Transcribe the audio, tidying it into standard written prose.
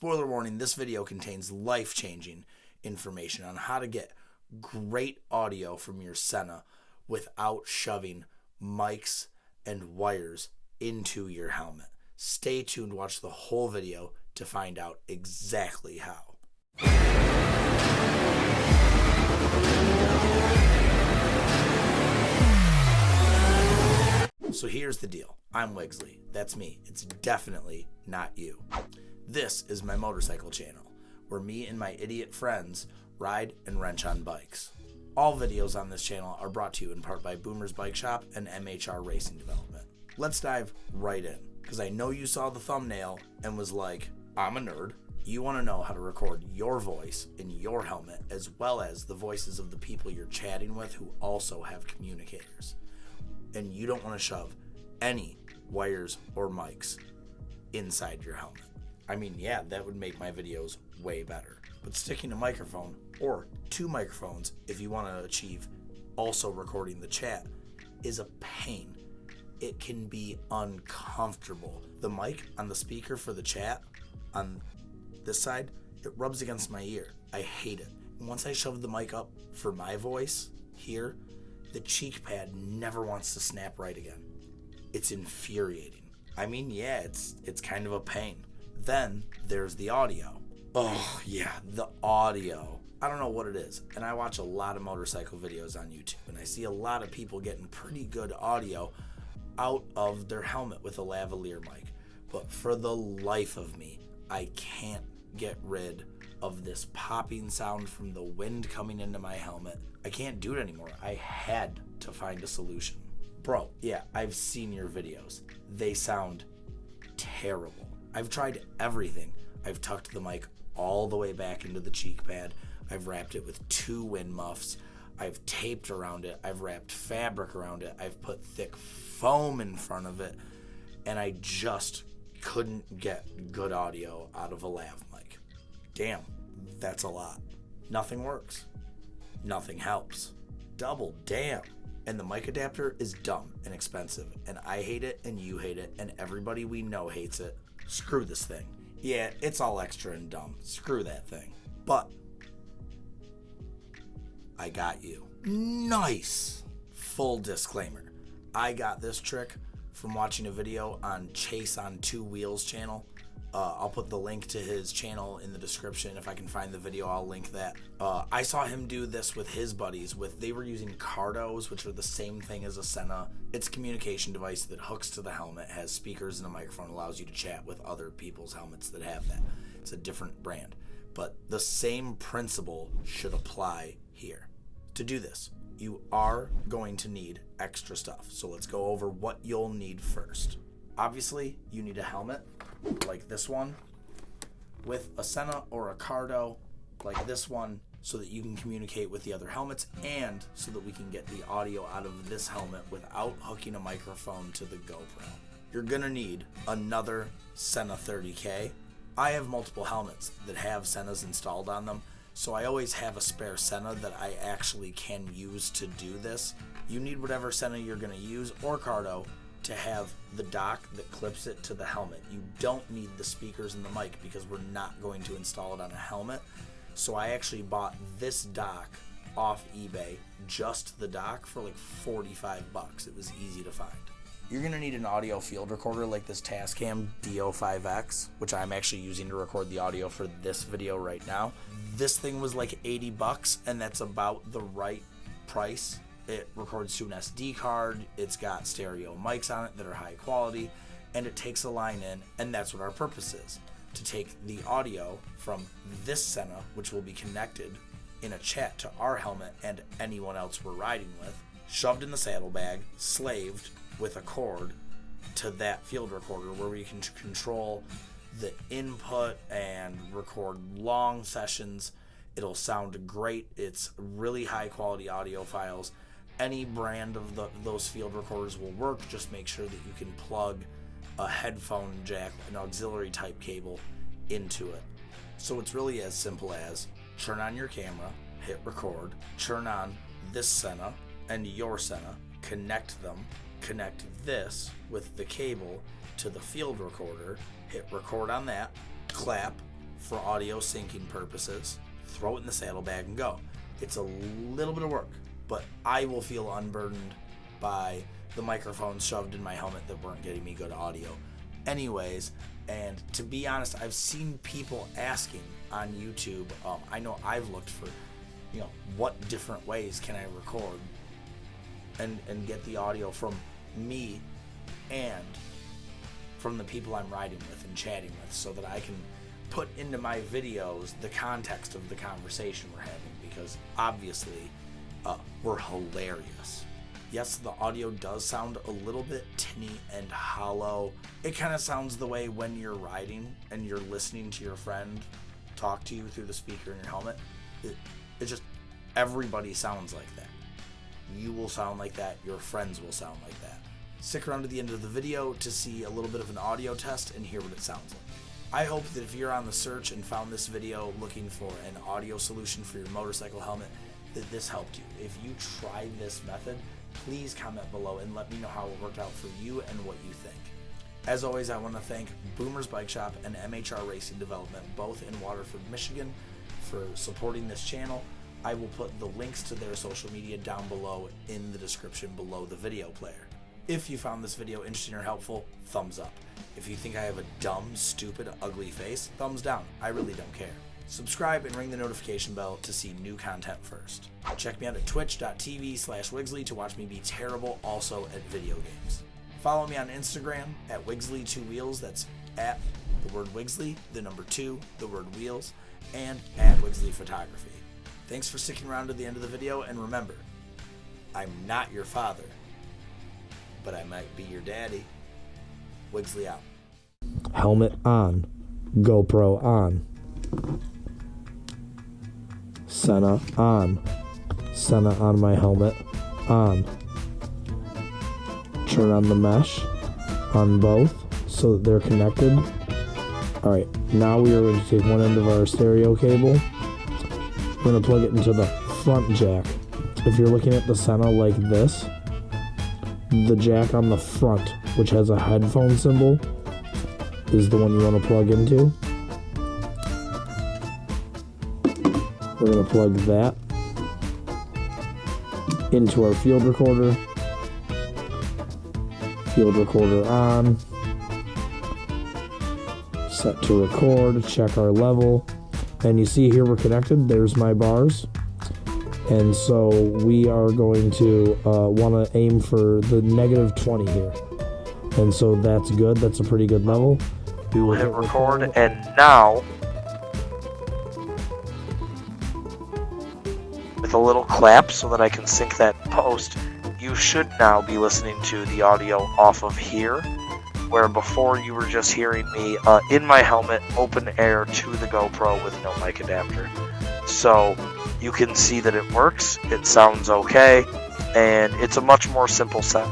Spoiler warning, this video contains life-changing information on how to get great audio from your Sena without shoving mics and wires into your helmet. Stay tuned, watch the whole video to find out exactly how. So here's the deal. I'm Wigsly. That's me. It's definitely not you. This is my motorcycle channel, where me and my idiot friends ride and wrench on bikes. All videos on this channel are brought to you in part by Boomer's Bike Shop and MHR Racing Development. Let's dive right in, because I know you saw the thumbnail and was like, I'm a nerd. You want to know how to record your voice in your helmet, as well as the voices of the people you're chatting with who also have communicators. And you don't want to shove any wires or mics inside your helmet. I mean, yeah, that would make my videos way better. But sticking a microphone or two microphones, if you want to achieve also recording the chat, is a pain. It can be uncomfortable. The mic on the speaker for the chat on this side, it rubs against my ear. I hate it. And once I shove the mic up for my voice here, the cheek pad never wants to snap right again. It's infuriating. I mean, yeah, it's kind of a pain. Then there's the audio. Oh yeah, the audio. I don't know what it is. And I watch a lot of motorcycle videos on YouTube, and I see a lot of people getting pretty good audio out of their helmet with a lavalier mic. But for the life of me, I can't get rid of this popping sound from the wind coming into my helmet. I can't do it anymore. I had to find a solution. Bro, yeah, I've seen your videos. They sound terrible. I've tried everything. I've tucked the mic all the way back into the cheek pad. I've wrapped it with two wind muffs. I've taped around it. I've wrapped fabric around it. I've put thick foam in front of it. And I just couldn't get good audio out of a lav mic. Damn, that's a lot. Nothing works. Nothing helps. Double damn. And the mic adapter is dumb and expensive. And I hate it, and you hate it, and everybody we know hates it. Screw this thing. Yeah, it's all extra and dumb. Screw that thing. But I got you. Nice. Full disclaimer. I got this trick from watching a video on Chase on Two Wheels channel. I'll put the link to his channel in the description. If I can find the video, I'll link that. I saw him do this with his buddies. They were using Cardos, which are the same thing as a Sena. It's a communication device that hooks to the helmet, has speakers and a microphone, allows you to chat with other people's helmets that have that. It's a different brand. But the same principle should apply here. To do this, you are going to need extra stuff. So let's go over what you'll need first. Obviously, you need a helmet like this one with a Sena or a Cardo like this one, so that you can communicate with the other helmets and so that we can get the audio out of this helmet without hooking a microphone to the GoPro. You're gonna need another Sena 30K. I have multiple helmets that have Senas installed on them, so I always have a spare Sena that I actually can use to do this. You need whatever Sena you're gonna use, or Cardo, to have the dock that clips it to the helmet. You don't need the speakers and the mic because we're not going to install it on a helmet. So I actually bought this dock off eBay, just the dock, for like 45 bucks. It was easy to find. You're gonna need an audio field recorder like this Tascam DO5X, which I'm actually using to record the audio for this video right now. This thing was like 80 bucks, and that's about the right price. It records to an SD card, it's got stereo mics on it that are high quality, and it takes a line in, and that's what our purpose is. To take the audio from this Sena, which will be connected in a chat to our helmet and anyone else we're riding with, shoved in the saddlebag, slaved with a cord to that field recorder where we can control the input and record long sessions. It'll sound great. It's really high quality audio files. Any brand of those field recorders will work. Just make sure that you can plug a headphone jack, an auxiliary type cable into it. So it's really as simple as turn on your camera, hit record, turn on this Sena and your Sena, connect them, connect this with the cable to the field recorder, hit record on that, clap, for audio syncing purposes, throw it in the saddlebag and go. It's a little bit of work, but I will feel unburdened by the microphones shoved in my helmet that weren't getting me good audio anyways. And to be honest, I've seen people asking on YouTube, I know I've looked for, what different ways can I record and get the audio from me and from the people I'm riding with and chatting with, so that I can put into my videos the context of the conversation we're having, because obviously we're hilarious. Yes, the audio does sound a little bit tinny and hollow. It kind of sounds the way when you're riding and you're listening to your friend talk to you through the speaker in your helmet. It just, everybody sounds like that. You will sound like that. Your friends will sound like that. Stick around to the end of the video to see a little bit of an audio test and hear what it sounds like. I hope that if you're on the search and found this video looking for an audio solution for your motorcycle helmet, that this helped you. If you tried this method, please comment below and let me know how it worked out for you and what you think. As always, I want to thank Boomer's Bike Shop and MHR Racing Development, both in Waterford, Michigan, for supporting this channel. I will put the links to their social media down below in the description below the video player. If you found this video interesting or helpful, thumbs up. If you think I have a dumb, stupid, ugly face, thumbs down. I really don't care. Subscribe and ring the notification bell to see new content first. Check me out at twitch.tv/Wigsly to watch me be terrible also at video games. Follow me on Instagram at Wigsly2Wheels, that's at the word Wigsly, the number 2, the word wheels, and at Wigsly Photography. Thanks for sticking around to the end of the video, and remember, I'm not your father, but I might be your daddy. Wigsly out. Helmet on. GoPro on. Sena on. Sena on my helmet. On. Turn on the mesh on both so that they're connected. Alright, now we are going to take one end of our stereo cable. We're going to plug it into the front jack. If you're looking at the Sena like this, the jack on the front, which has a headphone symbol, is the one you want to plug into. We're going to plug that into our field recorder. Field recorder on. Set to record. Check our level. And you see here we're connected. There's my bars. And so we are going to want to aim for the -20 here. And so that's good. That's a pretty good level. We will hit record, and now, with a little clap so that I can sync that post, you should now be listening to the audio off of here, where before you were just hearing me in my helmet, open air to the GoPro with no mic adapter. So you can see that it works, it sounds okay, and it's a much more simple set.